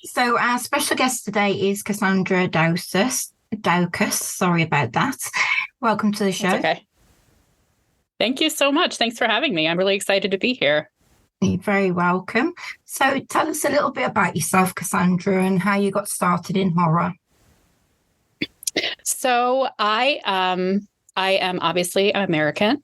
So our special guest today is Cassandra Daucus. Daucus, sorry about that. Welcome to the show. That's okay. Thank you so much. Thanks for having me. I'm really excited to be here. You're very welcome. So tell us a little bit about yourself, Cassandra, and how you got started in horror. So I am obviously American.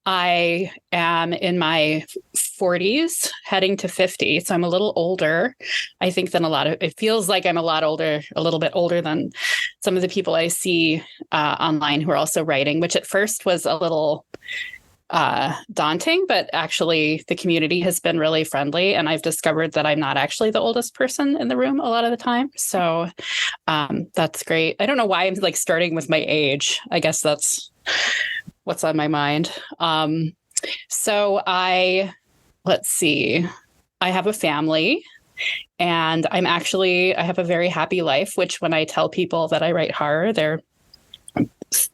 I am in my 40s, heading to 50. So I'm a little older, I think, than it feels like I'm a lot older, a little bit older than some of the people I see online who are also writing, which at first was a little daunting, but actually the community has been really friendly. And I've discovered that I'm not actually the oldest person in the room a lot of the time. So that's great. I don't know why I'm like starting with my age. I guess that's what's on my mind. Let's see. I have a family and I have a very happy life, which when I tell people that I write horror, they're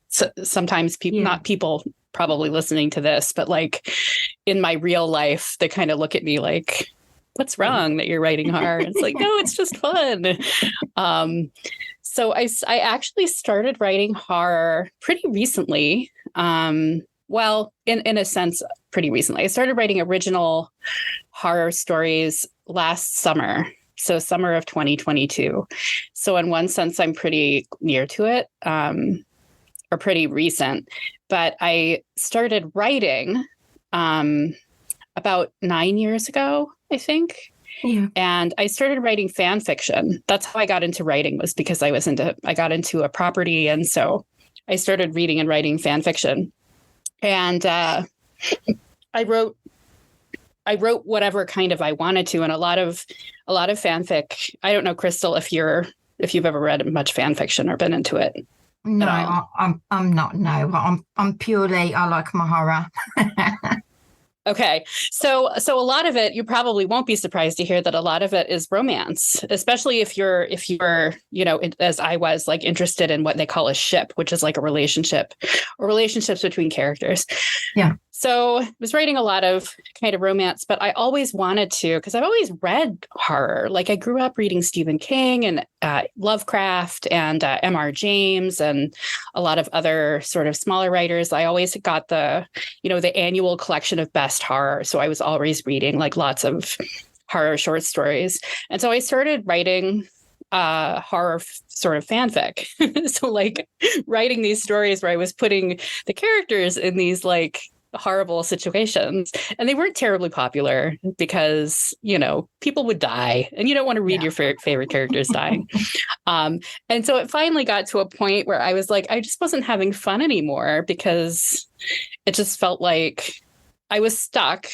sometimes people, not people probably listening to this, but like in my real life, they kind of look at me like, what's wrong that you're writing horror? It's like, no, it's just fun. So I actually started writing horror pretty recently. Well, in a sense, pretty recently. I started writing original horror stories last summer. So summer of 2022. So in one sense, I'm pretty near to it, or pretty recent. But I started writing about 9 years ago, I think. Yeah. And I started writing fan fiction. That's how I got into writing, was because I got into a property. And so I started reading and writing fan fiction. And I wrote whatever kind of I wanted to. And a lot of fanfic. I don't know, Crystal, if you've ever read much fan fiction or been into it. No, I'm not. No, I'm purely, I like my horror. Okay. So a lot of it, you probably won't be surprised to hear that a lot of it is romance, especially if you're, as I was, like interested in what they call a ship, which is like a relationship or relationships between characters. Yeah. So I was writing a lot of kind of romance, but I always wanted to, because I've always read horror. Like I grew up reading Stephen King and Lovecraft and M.R. James and a lot of other sort of smaller writers. I always got the annual collection of best horror. So I was always reading like lots of horror short stories. And so I started writing horror sort of fanfic. So like writing these stories where I was putting the characters in these like horrible situations, and they weren't terribly popular because people would die and you don't want to read your favorite characters dying. And so it finally got to a point where I was like, I just wasn't having fun anymore, because it just felt like I was stuck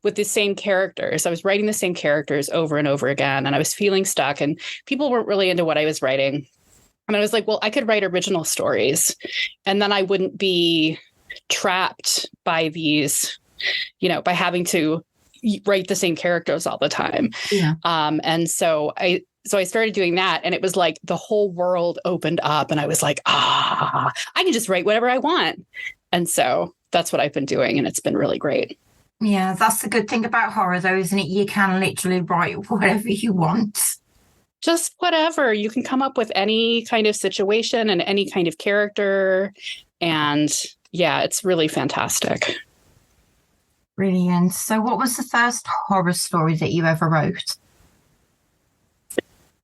with the same characters. I was writing the same characters over and over again, and I was feeling stuck, and people weren't really into what I was writing. And I was like, well, I could write original stories, and then I wouldn't be trapped by these, by having to write the same characters all the time. Yeah. And so I started doing that, and it was like the whole world opened up, and I was like, I can just write whatever I want. And so that's what I've been doing, and it's been really great. Yeah, that's the good thing about horror, though, isn't it? You can literally write whatever you want. Just whatever. You can come up with any kind of situation and any kind of character. And yeah, it's really fantastic. Brilliant. So what was the first horror story that you ever wrote?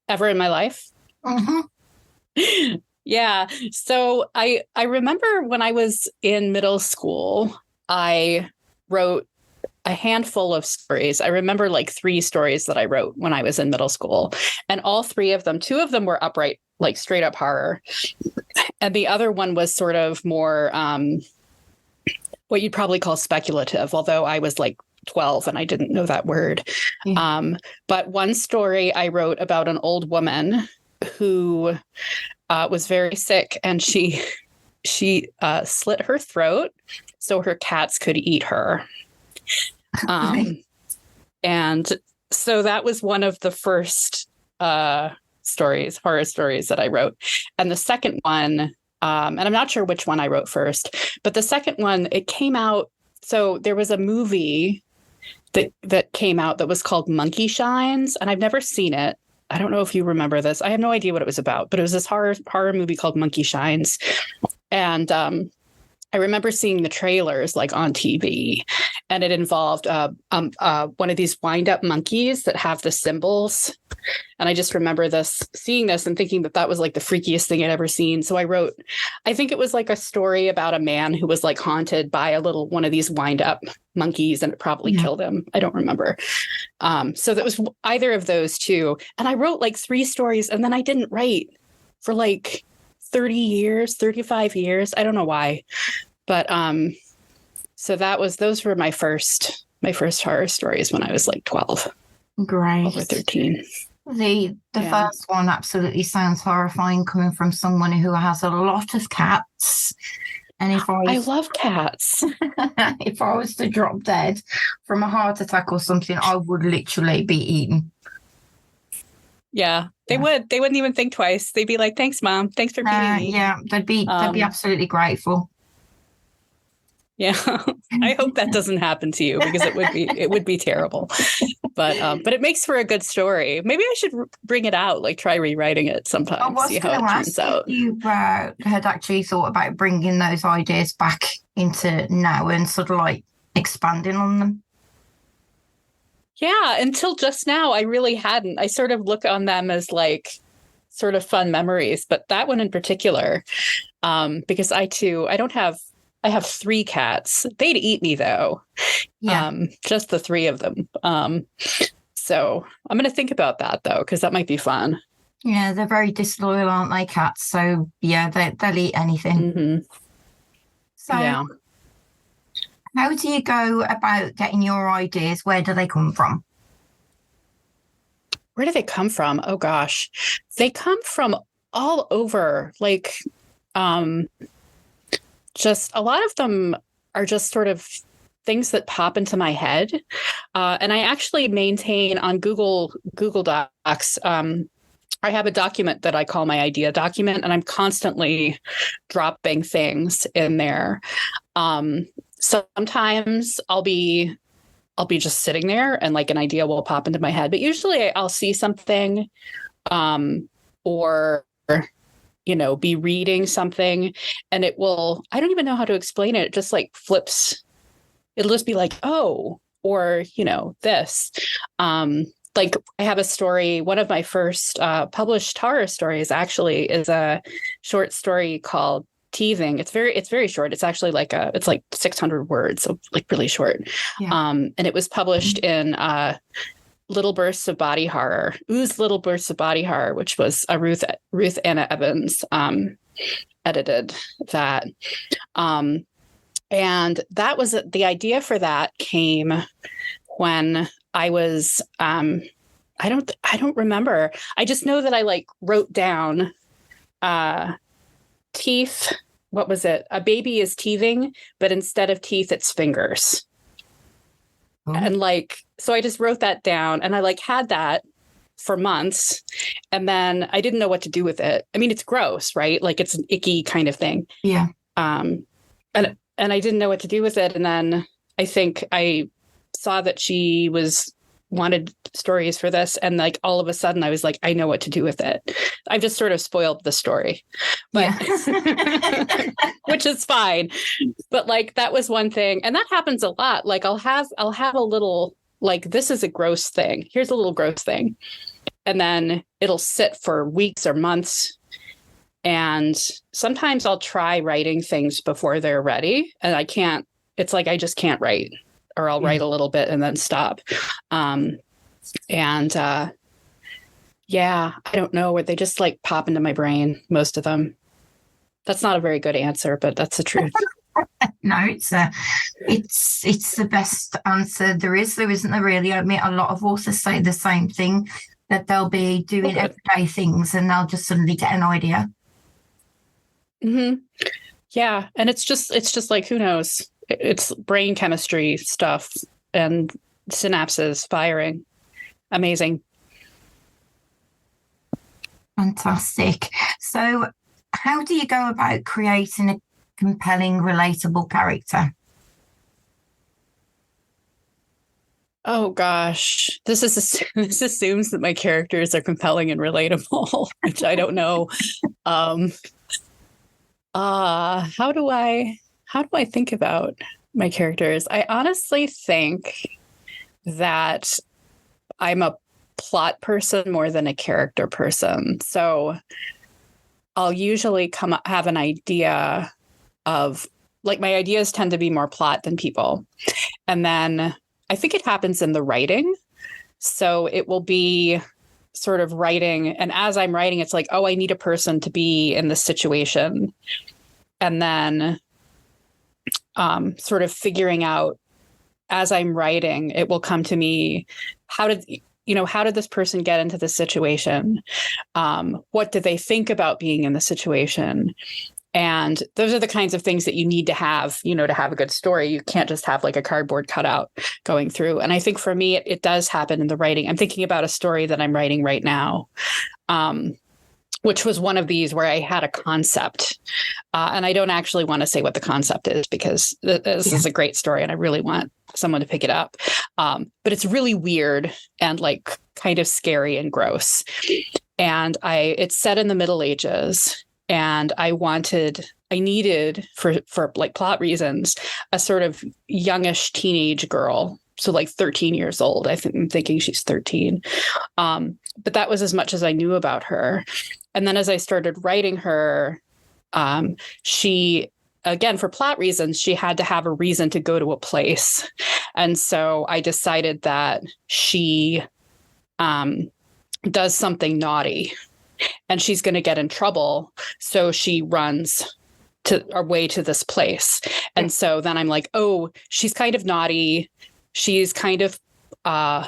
Ever in my life? Mm-hmm. Yeah. So I remember when I was in middle school, I wrote a handful of stories. I remember like 3 stories that I wrote when I was in middle school, and all 3 of them, 2 of them were upright, like straight up horror. And the other one was sort of more what you'd probably call speculative, although I was like 12 and I didn't know that word. Yeah. But one story I wrote about an old woman who was very sick, and she slit her throat so her cats could eat her. And so that was one of the first horror stories that I wrote. And the second one, and I'm not sure which one I wrote first, but the second one, it came out. So there was a movie that came out that was called Monkey Shines, and I've never seen it. I don't know if you remember this. I have no idea what it was about, but it was this horror movie called Monkey Shines. And I remember seeing the trailers like on TV, and it involved one of these wind-up monkeys that have the symbols. And I just remember seeing this and thinking that was like the freakiest thing I'd ever seen. So I wrote, I think it was like a story about a man who was like haunted by one of these wind-up monkeys, and it probably killed him. I don't remember. So that was either of those two. And I wrote like 3 stories, and then I didn't write for like 30 years, 35 years. I don't know why. But so those were my first horror stories when I was like 12. Great. Over 13. The first one absolutely sounds horrifying coming from someone who has a lot of cats. And I love cats. If I was to drop dead from a heart attack or something, I would literally be eaten. Yeah, they would. They wouldn't even think twice. They'd be like, "Thanks, Mom. Thanks for feeding me." Yeah, they'd be absolutely grateful. Yeah, I hope that doesn't happen to you, because it would be terrible. But it makes for a good story. Maybe I should bring it out, like try rewriting it sometime, see how it turns out. You had actually thought about bringing those ideas back into now and sort of like expanding on them. Yeah, until just now, I really hadn't. I sort of look on them as like sort of fun memories, but that one in particular, because I have 3 cats. They'd eat me though. Yeah. Just the 3 of them. So I'm going to think about that though, because that might be fun. Yeah, they're very disloyal, aren't they, cats? So yeah, they'll eat anything. Mm-hmm. So yeah. How do you go about getting your ideas? Where do they come from? Where do they come from? Oh gosh, they come from all over. Like, just a lot of them are just sort of things that pop into my head. And I actually maintain on Google Docs, I have a document that I call my idea document, and I'm constantly dropping things in there. Sometimes I'll be just sitting there and like an idea will pop into my head, but usually I'll see something, or be reading something, and I don't even know how to explain it. It just like flips. It'll just be like, oh, or, this. Like I have a story. One of my first published horror stories actually is a short story called Teething. It's very short. It's actually it's like 600 words, so like really short. Yeah. And it was published in Little Bursts of Body Horror, Little Bursts of Body Horror, which was a Ruth Anna Evans edited that. And that was the idea for that came when I was I don't remember. I just know that I like wrote down teeth. What was it? A baby is teething, but instead of teeth, it's fingers. Oh. And so I just wrote that down, and I had that for months, and then I didn't know what to do with it. I mean, it's gross, right? Like it's an icky kind of thing. Yeah. And I didn't know what to do with it. And then I think I saw that she wanted stories for this. And all of a sudden I was like, I know what to do with it. I've just sort of spoiled the story, but which is fine. But that was one thing. And that happens a lot. I'll have a little, this is a gross thing. Here's a little gross thing. And then it'll sit for weeks or months. And sometimes I'll try writing things before they're ready, and I can't. It's I just can't write, or I'll write a little bit and then stop. I don't know, where they just pop into my brain, most of them. That's not a very good answer, but that's the truth. No, it's the best answer there is. There isn't there really. I mean, a lot of authors say the same thing, that they'll be doing everyday things and they'll just suddenly get an idea. Mm-hmm. Yeah. And it's just who knows? It's brain chemistry stuff and synapses firing. Amazing. Fantastic. So how do you go about creating a compelling, relatable character? Oh gosh, this this assumes that my characters are compelling and relatable, which I don't know. Um, how do I think about my characters? I honestly think that I'm a plot person more than a character person. So I'll usually have an idea of, like, my ideas tend to be more plot than people. And then I think it happens in the writing. So it will be sort of writing. And as I'm writing, it's like, oh, I need a person to be in this situation. And then sort of figuring out as I'm writing, it will come to me, how did this person get into this situation? What do they think about being in the situation? And those are the kinds of things that you need to have, to have a good story. You can't just have like a cardboard cutout going through. And I think for me, it does happen in the writing. I'm thinking about a story that I'm writing right now, which was one of these where I had a concept. And I don't actually want to say what the concept is, because this is a great story and I really want someone to pick it up. But it's really weird and like kind of scary and gross. And it's set in the Middle Ages. And I needed for like plot reasons, a sort of youngish teenage girl. So like 13 years old. I'm thinking she's 13. But that was as much as I knew about her. And then as I started writing her, she, again, for plot reasons, she had to have a reason to go to a place. And so I decided that she does something naughty and she's going to get in trouble. So she runs away to this place. And so then I'm like, oh, she's kind of naughty. She's kind of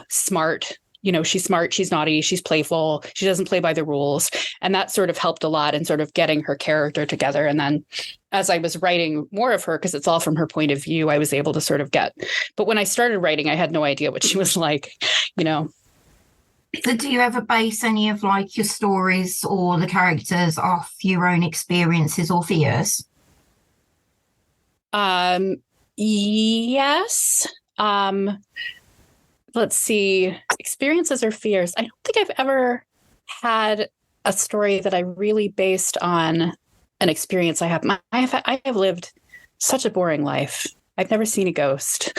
smart. She's smart, she's naughty, she's playful, she doesn't play by the rules. And that sort of helped a lot in sort of getting her character together. And then as I was writing more of her, because it's all from her point of view, I was able to sort of but when I started writing, I had no idea what she was like. So do you ever base any of like your stories or the characters off your own experiences or fears? Yes. Let's see, experiences or fears. I don't think I've ever had a story that I really based on an experience I have. I have lived such a boring life. I've never seen a ghost.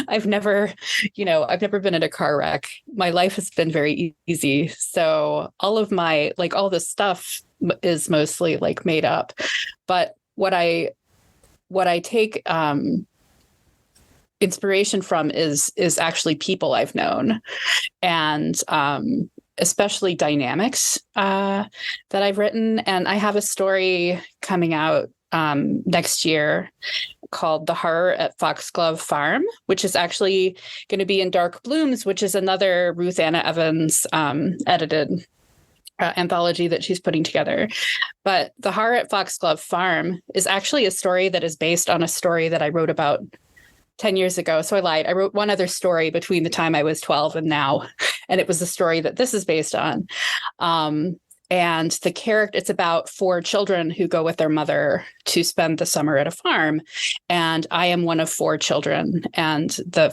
I've never been in a car wreck. My life has been very easy. So all of all this stuff is mostly like made up. But what I take inspiration from is actually people I've known, and especially dynamics that I've written. And I have a story coming out next year called The Horror at Foxglove Farm, which is actually going to be in Dark Blooms, which is another Ruth Anna Evans edited anthology that she's putting together. But The Horror at Foxglove Farm is actually a story that is based on a story that I wrote about 10 years ago. So I lied. I wrote one other story between the time I was 12 and now, and it was the story that this is based on. And the character, it's about 4 children who go with their mother to spend the summer at a farm. And I am one of 4 children. And the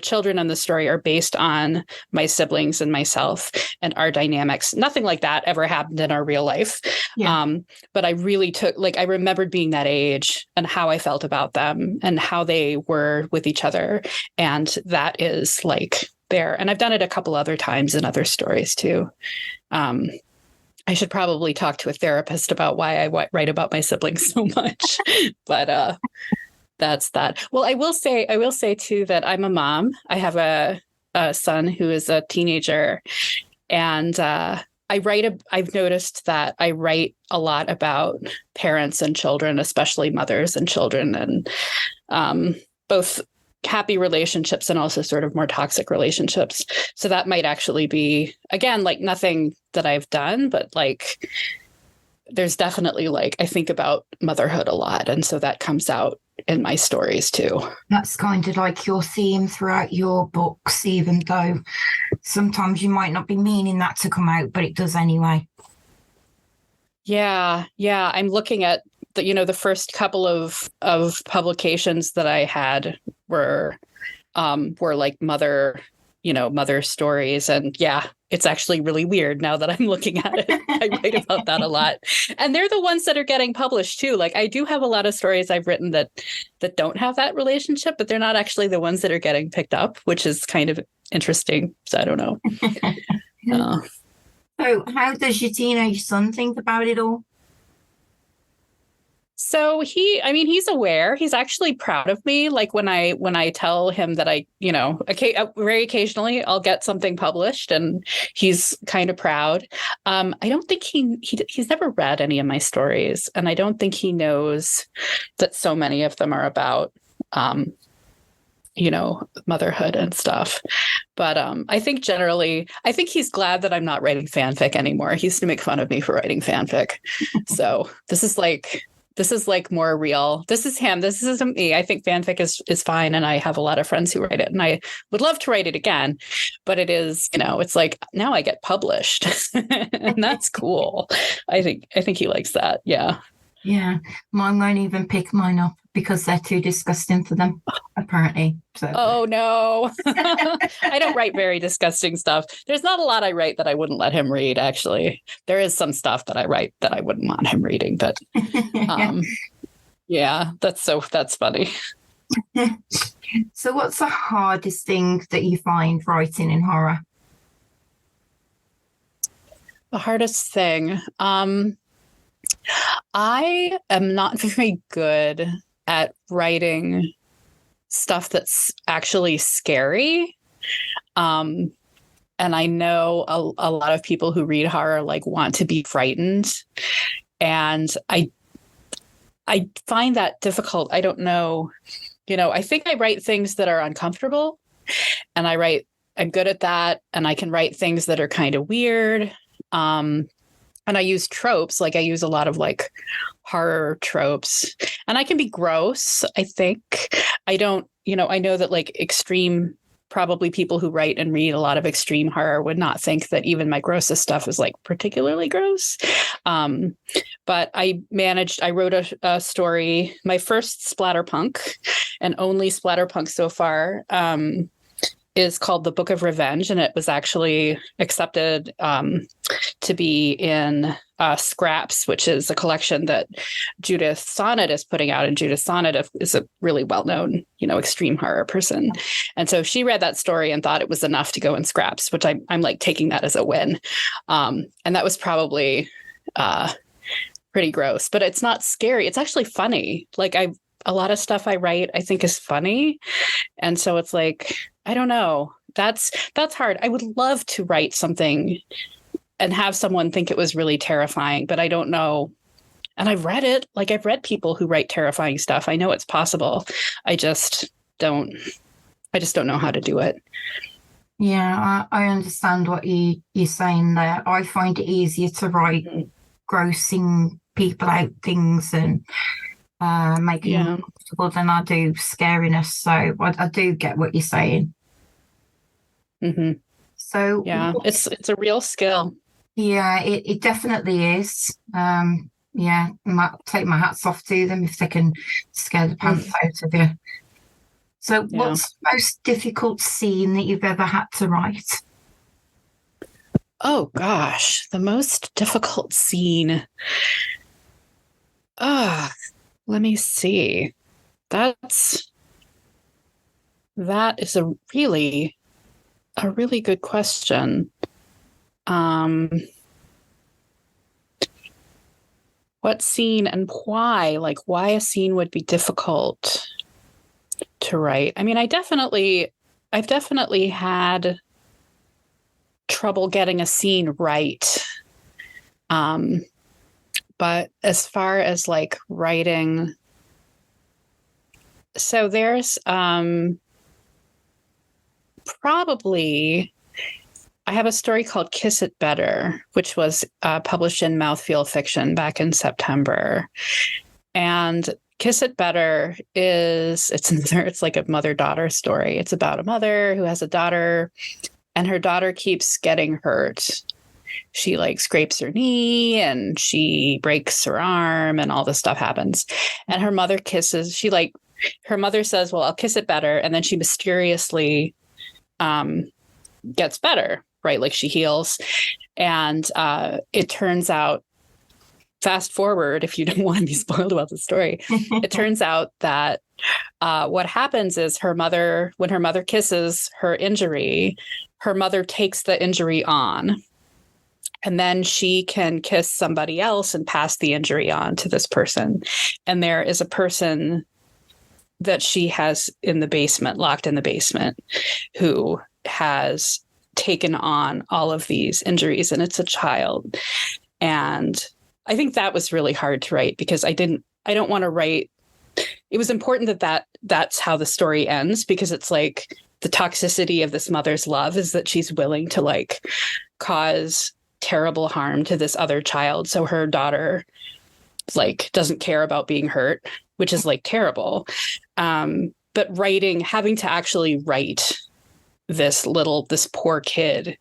children in the story are based on my siblings and myself and our dynamics. Nothing like that ever happened in our real life. Yeah. But I really I remembered being that age and how I felt about them and how they were with each other. And that is like there. And I've done it a couple other times in other stories too. I should probably talk to a therapist about why I write about my siblings so much, but that's that. Well, I will say too that I'm a mom. I have a son who is a teenager, and I've noticed that I write a lot about parents and children, especially mothers and children, and both happy relationships and also sort of more toxic relationships. So that might actually be, again, like nothing that I've done, but like there's definitely like I think about motherhood a lot, and so that comes out in my stories too. That's kind of like your theme throughout your books, even though sometimes you might not be meaning that to come out, but it does anyway. Yeah. I'm looking at the first couple of publications that I had were were like mother stories. And yeah, it's actually really weird now that I'm looking at it. I write about that a lot. And they're the ones that are getting published too. Like I do have a lot of stories I've written that don't have that relationship, but they're not actually the ones that are getting picked up, which is kind of interesting. So I don't know. So how does your teenage son think about it all? So he's aware. He's actually proud of me. Like when I tell him that very occasionally I'll get something published, and he's kind of proud. I don't think he's never read any of my stories, and I don't think he knows that so many of them are about, motherhood and stuff. But I think he's glad that I'm not writing fanfic anymore. He used to make fun of me for writing fanfic. So this is like more real. This is him. This isn't me. I think fanfic is fine. And I have a lot of friends who write it, and I would love to write it again, but it is, it's like now I get published and that's cool. I think he likes that. Yeah. Yeah. Mine won't even pick mine up because they're too disgusting for them, apparently. So. Oh no. I don't write very disgusting stuff. There's not a lot I write that I wouldn't let him read, actually. There is some stuff that I write that I wouldn't want him reading, but yeah, that's funny. So what's the hardest thing that you find writing in horror? The hardest thing. I am not very good at writing stuff that's actually scary. And I know a lot of people who read horror like want to be frightened. And I find that difficult. I don't know. I think I write things that are uncomfortable, and I'm good at that. And I can write things that are kind of weird. And I use tropes, like I use a lot of like horror tropes, and I can be gross. I think I don't, I know that like probably people who write and read a lot of extreme horror would not think that even my grossest stuff is like particularly gross. But I wrote a story, my first splatterpunk and only splatterpunk so far, is called The Book of Revenge, and it was actually accepted to be in Scraps, which is a collection that Judith Sonnet is putting out. And Judith Sonnet is a really well-known, extreme horror person. And so she read that story and thought it was enough to go in Scraps, which I'm like taking that as a win. And that was probably pretty gross, but it's not scary. It's actually funny. Like a lot of stuff I write, I think is funny. And so it's like, I don't know. That's hard. I would love to write something and have someone think it was really terrifying, but I don't know. And I've read it. Like I've read people who write terrifying stuff. I know it's possible. I just don't know how to do it. Yeah, I understand what you're saying there. I find it easier to write grossing people out things and making them comfortable than I do scariness. So I do get what you're saying. Mm-hmm. So yeah, it's a real skill. Yeah, it definitely is. Yeah, I might take my hats off to them if they can scare the pants out of you. So what's the most difficult scene that you've ever had to write? Oh gosh, the most difficult scene. Let me see. That is a really good question. What scene and why? Like why a scene would be difficult to write. I mean, I've definitely had trouble getting a scene right. But as far as like writing, so there's probably, I have a story called Kiss It Better, which was published in Mouthfeel Fiction back in September. And Kiss It Better it's like a mother-daughter story. It's about a mother who has a daughter, and her daughter keeps getting hurt. She like scrapes her knee and she breaks her arm and all this stuff happens. And her mother she like her mother says, well, I'll kiss it better. And then she mysteriously gets better, right? Like she heals. And it turns out, fast forward, if you don't want to be spoiled about the story, it turns out that what happens is when her mother kisses her injury, her mother takes the injury on. And then she can kiss somebody else and pass the injury on to this person. And there is a person that she has in the basement, locked in the basement, who has taken on all of these injuries, and it's a child. And I think that was really hard to write because I don't want to write. It was important that's how the story ends, because it's like the toxicity of this mother's love is that she's willing to like cause terrible harm to this other child. So her daughter like doesn't care about being hurt, which is like terrible. But having to actually write this poor kid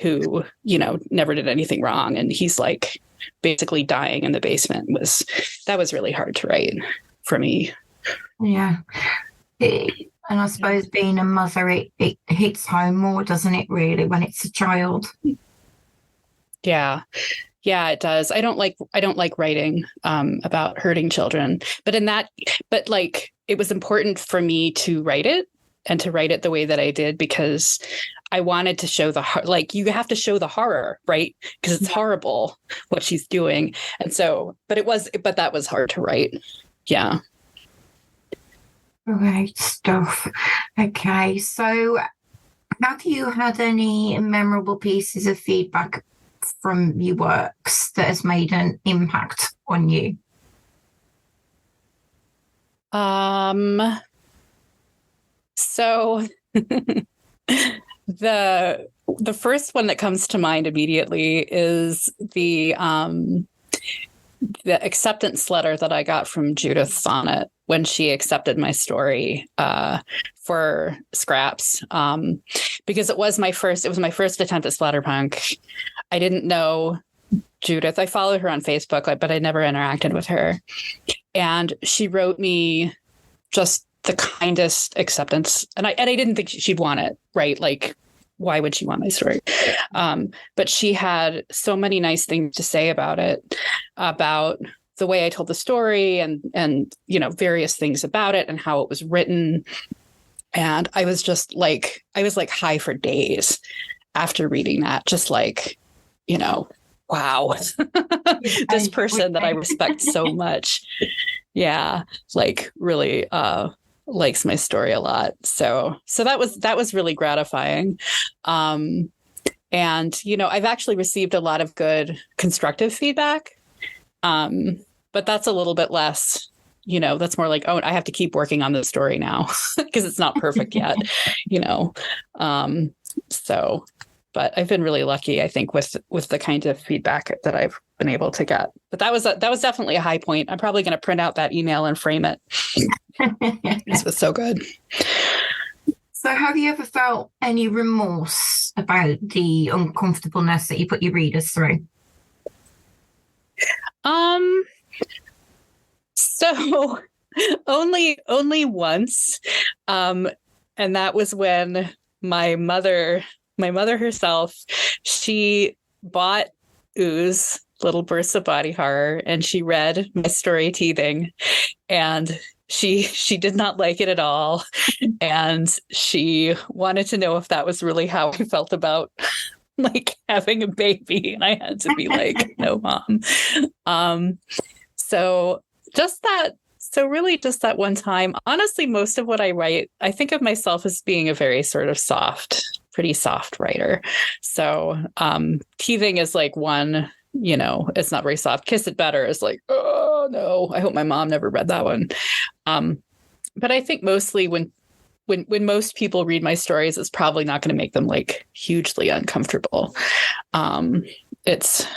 who, never did anything wrong, and he's like basically dying in the basement, that was really hard to write for me. Yeah. And I suppose being a mother, it hits home more, doesn't it, really, when it's a child? Yeah, it does. I don't like writing about hurting children, but it was important for me to write it, and to write it the way that I did, because I wanted to show you have to show the horror, right? Because it's horrible what she's doing. And so, but that was hard to write. Yeah. Great stuff. Okay. So have you had any memorable pieces of feedback from your works that has made an impact on you? So the first one that comes to mind immediately is the acceptance letter that I got from Judith Sonnet when she accepted my story for Scraps, because it was my first attempt at splatterpunk. I didn't know Judith. I followed her on Facebook, but I never interacted with her. And she wrote me just the kindest acceptance. And I didn't think she'd want it, right? Like, why would she want my story? But she had so many nice things to say about it, about the way I told the story, and various things about it and how it was written. And I was high for days after reading that, just like, wow, this person that I respect so much. Yeah. Like really, likes my story a lot. So that was really gratifying. And, I've actually received a lot of good constructive feedback. But that's a little bit less, that's more like, oh, I have to keep working on the story now because it's not perfect yet, So, but I've been really lucky, I think, with the kind of feedback that I've been able to get. But that was definitely a high point. I'm probably going to print out that email and frame it. This was so good. So have you ever felt any remorse about the uncomfortableness that you put your readers through? So only once. And that was when my mother herself, she bought Ooze, Little Bursts of Body Horror, and she read my story Teething, and she did not like it at all. And she wanted to know if that was really how I felt about like having a baby. And I had to be like, no, Mom. So really just that one time. Honestly, most of what I write, I think of myself as being a very sort of pretty soft writer. So Teething is like one, it's not very soft. Kiss It Better is like, oh no, I hope my mom never read that one. But I think mostly when most people read my stories, it's probably not going to make them like hugely uncomfortable. It's,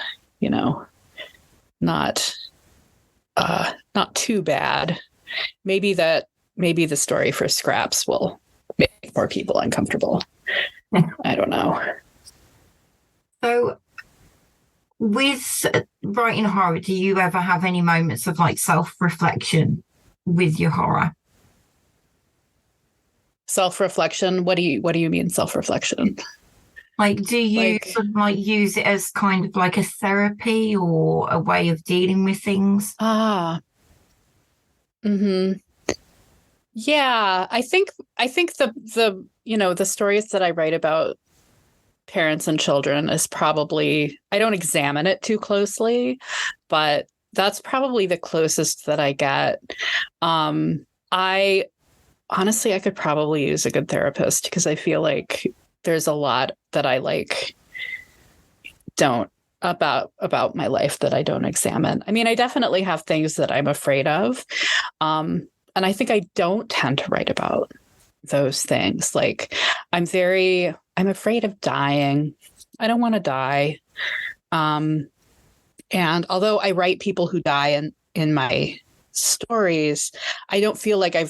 not too bad. Maybe the story for Scraps will make more people uncomfortable. I don't know. So with writing horror, do you ever have any moments of like self-reflection with your horror? Self-reflection. What do you mean self-reflection? Like, do you Like, sort of like use it as kind of like a therapy or a way of dealing with things? mm-hmm. Yeah, I think the stories that I write about parents and children is probably, I don't examine it too closely, but that's probably the closest that I get. I honestly, I could probably use a good therapist because I feel like there's a lot that I like don't about my life that I don't examine. I mean, I definitely have things that I'm afraid of. And I think I don't tend to write about those things. Like I'm afraid of dying. I don't want to die. And although I write people who die in my stories, I don't feel like I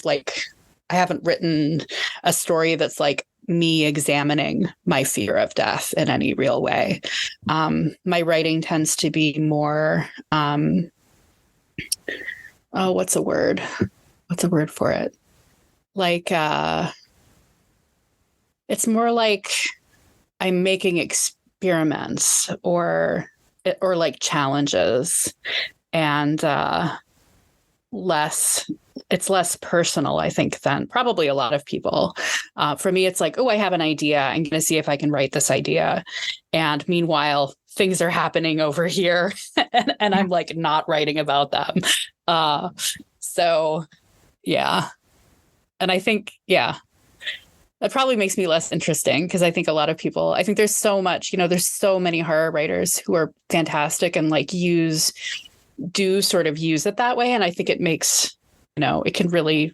haven't written a story that's like me examining my fear of death in any real way. My writing tends to be more, what's a word? What's a word for it? Like, it's more like I'm making experiments or like challenges, and it's less personal, I think, than probably a lot of people. For me, it's like, oh, I have an idea. I'm going to see if I can write this idea. And meanwhile, things are happening over here and I'm like not writing about them. So yeah. And I think, yeah, that probably makes me less interesting because I think a lot of people, I think there's so much, there's so many horror writers who are fantastic and like do sort of use it that way. And I think it makes, it can really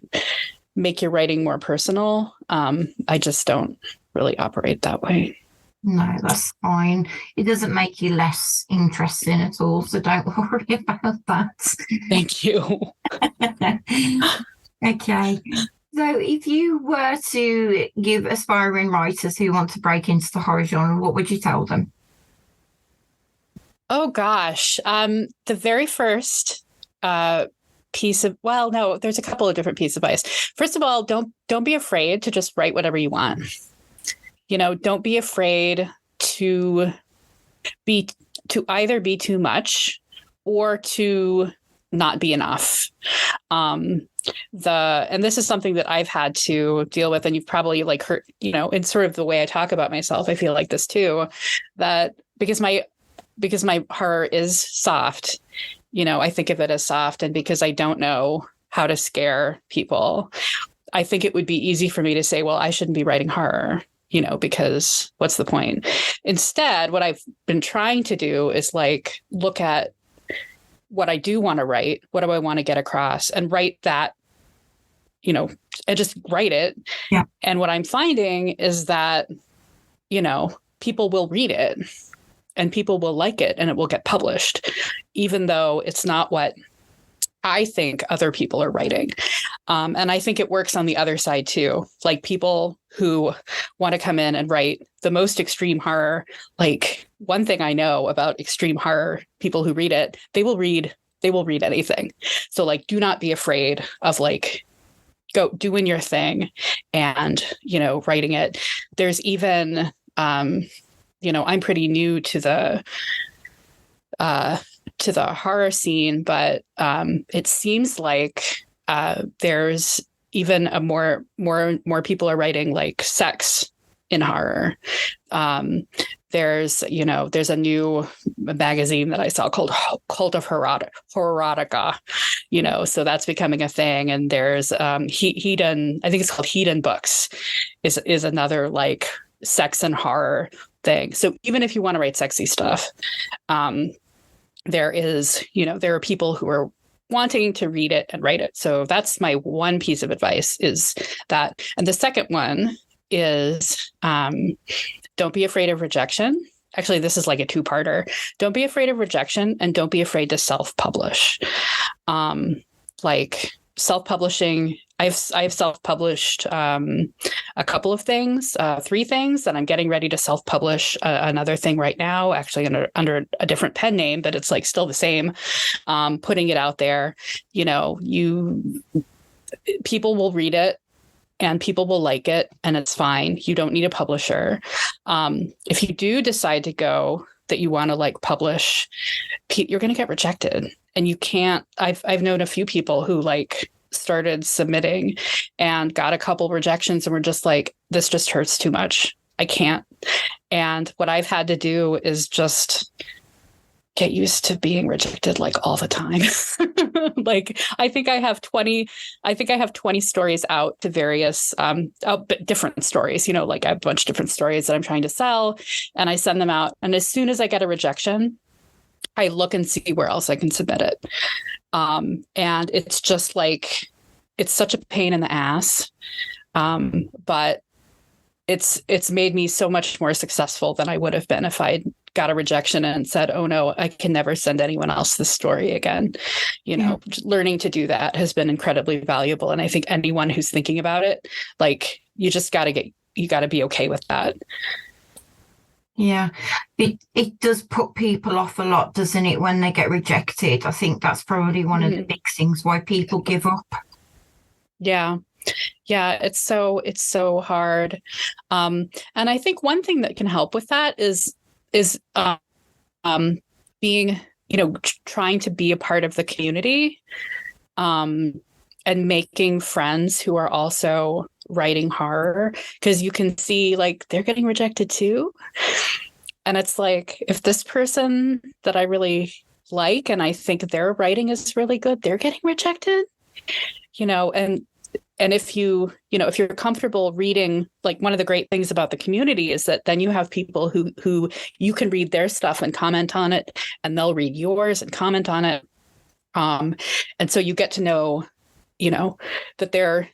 make your writing more personal. I just don't really operate that way. No, that's fine. It doesn't make you less interesting at all, so don't worry about that. Thank you. Okay. So if you were to give aspiring writers who want to break into the horror genre, what would you tell them? Oh gosh. The very first there's a couple of different pieces of advice. First of all, don't be afraid to just write whatever you want. Don't be afraid to either be too much or to not be enough. And this is something that I've had to deal with, and you've probably like heard, in sort of the way I talk about myself, I feel like this too, that because my horror is soft, I think of it as soft, and because I don't know how to scare people, I think it would be easy for me to say, well, I shouldn't be writing horror, because what's the point? Instead, what I've been trying to do is like look at what I do want to write, what do I want to get across, and write that, and just write it. Yeah. And what I'm finding is that, people will read it and people will like it and it will get published, even though it's not what I think other people are writing. And I think it works on the other side too. Like people who want to come in and write the most extreme horror, like one thing I know about extreme horror, people who read it, they will read anything. So like, do not be afraid of like, go doing your thing and, writing it. There's even, I'm pretty new to the horror scene, but it seems like there's even a more people are writing like sex in horror. There's a new magazine that I saw called Cult of Erotica, so that's becoming a thing. And there's Hedon, I think it's called Hedon Books, is another like sex and horror thing. So even if you want to write sexy stuff, there are people who are wanting to read it and write it. So that's my one piece of advice, is that. And the second one is don't be afraid of rejection. Actually, this is like a two-parter. Don't be afraid of rejection, and don't be afraid to self-publish. Like self-publishing, I've self-published a couple of things, 3 things, and I'm getting ready to self-publish another thing right now, actually under a different pen name, but it's like still the same. Putting it out there, people will read it and people will like it, and it's fine. You don't need a publisher. If you do decide to go that you want to like publish, you're going to get rejected, and you can't. I've known a few people who like started submitting and got a couple rejections and were just like, this just hurts too much. I can't. And what I've had to do is just get used to being rejected like all the time. Like I think I have 20 stories out to various different stories, you know, like I have a bunch of different stories that I'm trying to sell, and I send them out. And as soon as I get a rejection, I look and see where else I can submit it. And it's just like, it's such a pain in the ass. But it's made me so much more successful than I would have been if I got a rejection and said, oh no, I can never send anyone else this story again. You know, learning to do that has been incredibly valuable. And I think anyone who's thinking about it, like, you got to be okay with that. Yeah, it does put people off a lot, doesn't it, when they get rejected? I think that's probably one of the big things why people give up. Yeah, it's so hard. And I think one thing that can help with that is being, you know, trying to be a part of the community, and making friends who are also writing horror, because you can see like they're getting rejected too. And it's like, if this person that I really like and I think their writing is really good, they're getting rejected, you know, and if you're comfortable reading, like, one of the great things about the community is that then you have people who you can read their stuff and comment on it, and they'll read yours and comment on it. And so you get to know, you know, that they're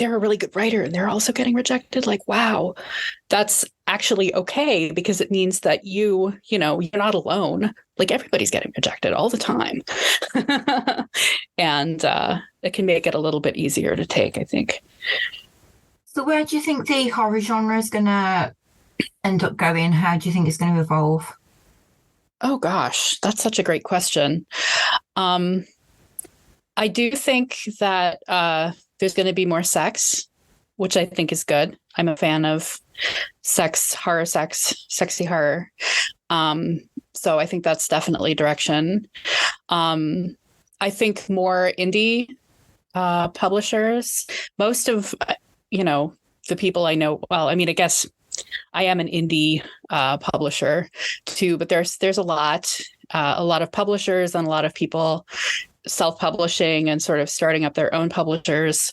a really good writer and they're also getting rejected. Like, wow, that's actually okay, because it means that you're not alone. Like, everybody's getting rejected all the time. And it can make it a little bit easier to take, I think. So where do you think the horror genre is going to end up going? How do you think it's going to evolve? Oh, gosh, that's such a great question. I do think that there's going to be more sex, which I think is good. I'm a fan of sexy horror. So I think that's definitely a direction. I think more indie publishers. Most of, the people I know, well, I mean, I guess I am an indie publisher too, but there's a lot of publishers and a lot of people self-publishing and sort of starting up their own publishers.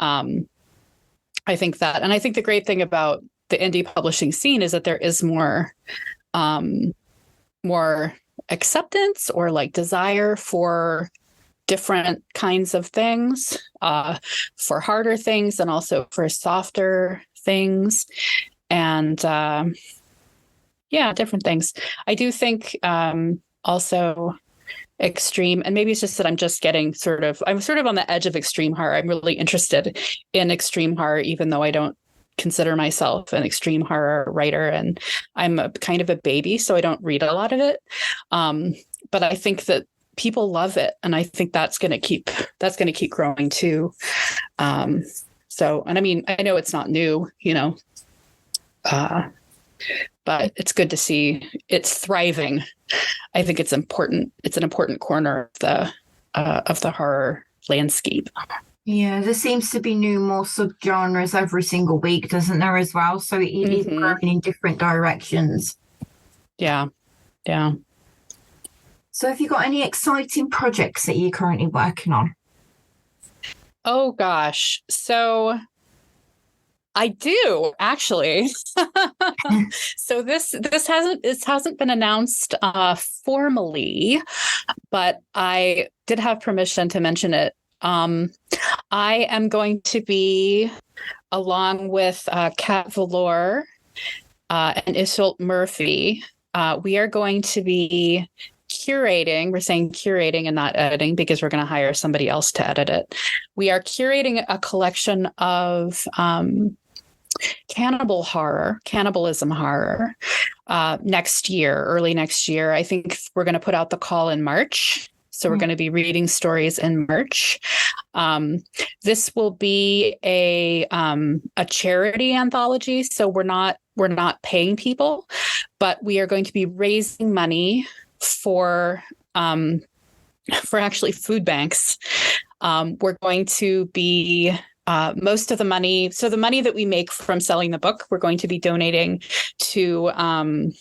I think that, and I think the great thing about the indie publishing scene is that there is more acceptance or like desire for different kinds of things, for harder things and also for softer things, and different things. I do think also extreme, and maybe it's just that I'm sort of on the edge of extreme horror. I'm really interested in extreme horror, even though I don't consider myself an extreme horror writer, and I'm kind of a baby, so I don't read a lot of it. But I think that people love it, and I think that's going to keep growing too. So, and I mean, I know it's not new, but it's good to see it's thriving. I think it's important. It's an important corner of the horror landscape. Yeah, there seems to be more subgenres every single week, doesn't there, as well? So it is growing in different directions. Yeah. So have you got any exciting projects that you're currently working on? Oh, gosh. So I do, actually. So this hasn't been announced formally, but I did have permission to mention it. I am going to be, along with Kat Valor and Iseult Murphy, we are going to be curating. We're saying curating and not editing because we're going to hire somebody else to edit it. We are curating a collection of cannibalism horror early next year. I think we're going to put out the call in March. So we're going to be reading stories in March. This will be a charity anthology, so we're not paying people, but we are going to be raising money for actually food banks. We're going to be most of the money. So the money that we make from selling the book, we're going to be donating to, I'm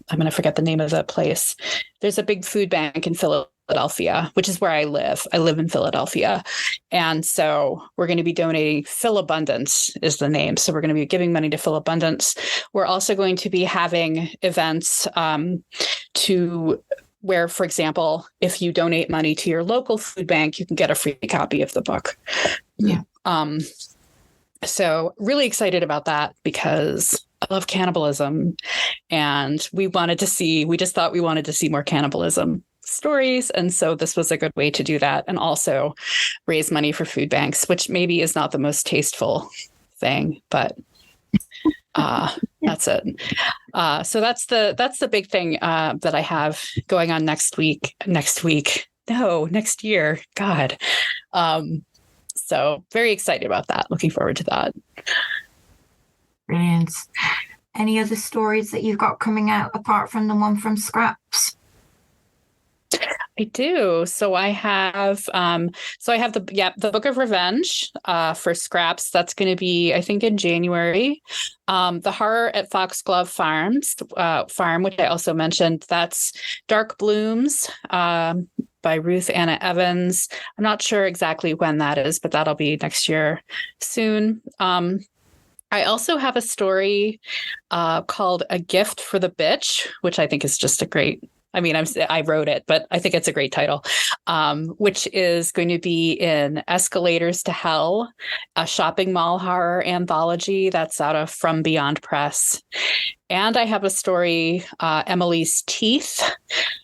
going to forget the name of the place. There's a big food bank in Philadelphia, which is where I live. I live in Philadelphia. And so we're going to be donating. Philabundance is the name. So we're going to be giving money to Philabundance. We're also going to be having events to where, for example, if you donate money to your local food bank, you can get a free copy of the book. Yeah. So really excited about that because I love cannibalism, and we just thought we wanted to see more cannibalism stories. And so this was a good way to do that, and also raise money for food banks, which maybe is not the most tasteful thing, but that's it. So that's the big thing that I have going on next year. God. So very excited about that. Looking forward to that. Brilliant. Any other stories that you've got coming out apart from the one from Scraps? I do. So I have the Book of Revenge for Scraps. That's going to be, I think, in January. The Horror at Foxglove Farm, which I also mentioned, that's Dark Blooms by Ruth Anna Evans. I'm not sure exactly when that is, but that'll be next year soon. I also have a story called A Gift for the Bitch, which I think is just I wrote it, but I think it's a great title, which is going to be in Escalators to Hell, a shopping mall horror anthology that's out of From Beyond Press. And I have a story, Emily's Teeth,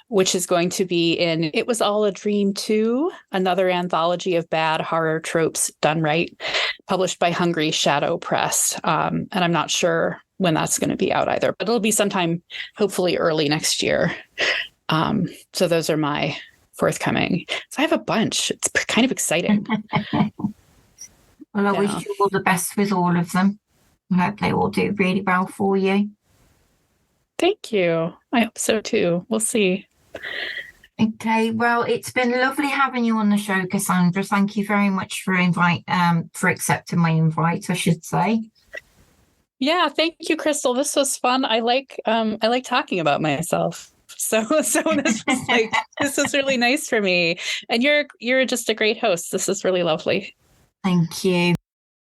which is going to be in It Was All a Dream Too, another anthology of bad horror tropes done right, published by Hungry Shadow Press. And I'm not sure when that's going to be out either, but it'll be sometime, hopefully early next year. So those are my forthcoming. So I have a bunch. It's kind of exciting. Well, I wish you all the best with all of them. I hope they all do really well for you. Thank you. I hope so too. We'll see. Okay, well, it's been lovely having you on the show, Cassandra. Thank you very much for accepting my invite, I should say. Yeah, thank you, Crystal. This was fun. I like talking about myself. So this is really nice for me. And you're just a great host. This is really lovely. Thank you.